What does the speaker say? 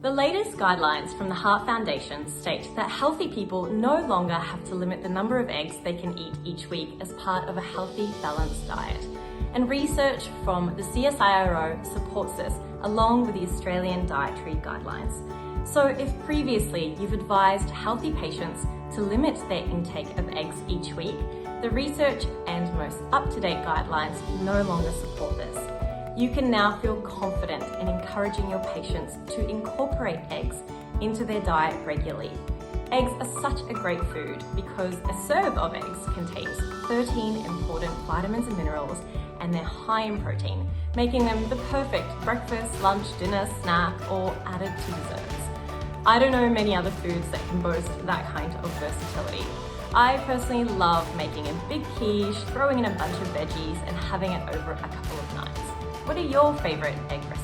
The latest guidelines from the Heart Foundation state that healthy people no longer have to limit the number of eggs they can eat each week as part of a healthy, balanced diet. And research from the CSIRO supports this, along with the Australian Dietary Guidelines. So if previously you've advised healthy patients to limit their intake of eggs each week, the research and most up-to-date guidelines no longer support this. You can now feel confident in encouraging your patients to incorporate eggs into their diet regularly. Eggs are such a great food because a serve of eggs contains 13 important vitamins and minerals, and they're high in protein, making them the perfect breakfast, lunch, dinner, snack, or added to desserts. I don't know many other foods that can boast that kind of versatility. I personally love making a big quiche, throwing in a bunch of veggies, and having it over a couple of nights. What are your favorite egg recipes?